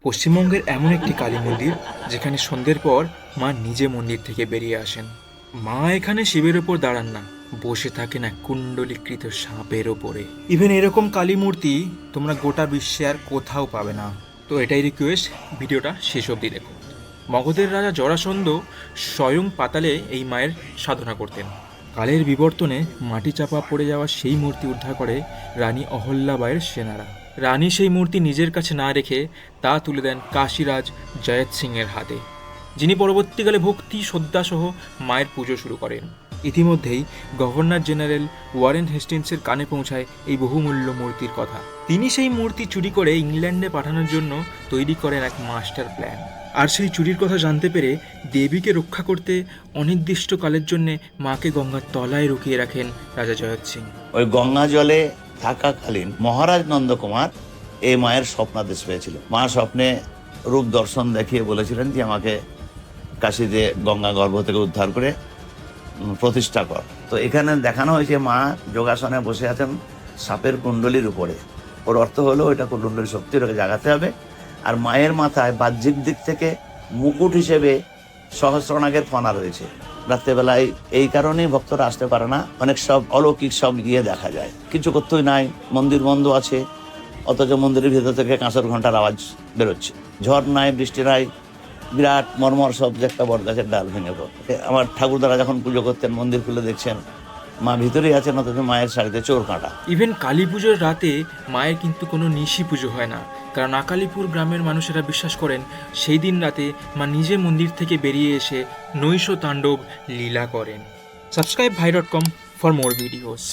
পশ্চিমবঙ্গের এমন একটি কালী মন্দির যেখানে সন্ধ্যের পর মা নিজে মন্দির থেকে বেরিয়ে আসেন। মা এখানে শিবের ওপর দাঁড়ান না, বসে থাকেন এক কুণ্ডলীকৃত সাপের ওপরে। ইভেন এরকম কালী মূর্তি তোমরা গোটা বিশ্বে আর কোথাও পাবে না। তো এটাই রিকোয়েস্ট, ভিডিওটা শেষ অবধি দেখো। মগধের রাজা জরাসন্ধ স্বয়ং পাতালে এই মায়ের সাধনা করতেন। কালের বিবর্তনে মাটি চাপা পড়ে যাওয়া সেই মূর্তি উদ্ধার করে রানী অহল্যাবাইয়ের সেনারা। রানী সেই মূর্তি নিজের কাছে না রেখে তা তুলে দেন কাশীরাজ জয়ত সিংয়ের হাতে, যিনি পরবর্তীকালে ভক্তি শ্রদ্ধাসহ মায়ের পুজো শুরু করেন। ইতিমধ্যেই গভর্নর জেনারেল ওয়ারেন হেস্টিংসের কানে পৌঁছায় এই বহুমূল্য মূর্তির কথা। তিনি সেই মূর্তি চুরি করে ইংল্যান্ডে পাঠানোর জন্য তৈরি করেন এক মাস্টার প্ল্যান। আর সেই চুরির কথা জানতে পেরে দেবীকে রক্ষা করতে অনির্দিষ্টকালের জন্যে মাকে গঙ্গার তলায় রুকিয়ে রাখেন রাজা জয়ত সিং। ওই গঙ্গা জলে থাকাকালীন মহারাজ নন্দকুমার এই মায়ের স্বপ্নাদেশ পেয়েছিল। মা স্বপ্নে রূপ দর্শন দেখিয়ে বলেছিলেন যে আমাকে কাশীতে গঙ্গা গর্ভ থেকে উদ্ধার করে প্রতিষ্ঠা কর। তো এখানে দেখানো হয়েছে মা যোগাসনে বসে আছেন সাপের কুণ্ডলীর উপরে। ওর অর্থ হলো ওইটা কুণ্ডলীর শক্তি, ওটাকে জাগাতে হবে। আর মায়ের মাথায় বাহ্যিক দিক থেকে মুকুট হিসেবে সহস্রনাগের ফনা রয়েছে। রাত্রেবেলায় এই কারণেই ভক্তরা আসতে পারে না, অনেক সব অলৌকিক সব গিয়ে দেখা যায়। কিছু করতেই নাই, মন্দির বন্ধ আছে, অথচ মন্দিরের ভিতর থেকে কাঁসর ঘন্টার আওয়াজ বেরোচ্ছে। ঝড় নাই, বৃষ্টি নাই, বিরাট মর্মর শব্দ, একটা বটগাছের ডাল ভেঙে পড়ে। আমার ঠাকুরদারা যখন পুজো করতেন মন্দির খুলে দেখছেন মা ভিতরেই আছেন, অথচ মায়ের শাড়িতে চোর কাঁটা। ইভেন কালী পুজোর রাতে মায়ের কিন্তু কোনো নিশি পুজো হয় না, কারণ আকালিপুর গ্রামের মানুষেরা বিশ্বাস করেন সেই দিন রাতে মা নিজে মন্দির থেকে বেরিয়ে এসে নৈশ তাণ্ডব লীলা করেন। Subscribe bhai.com for more videos.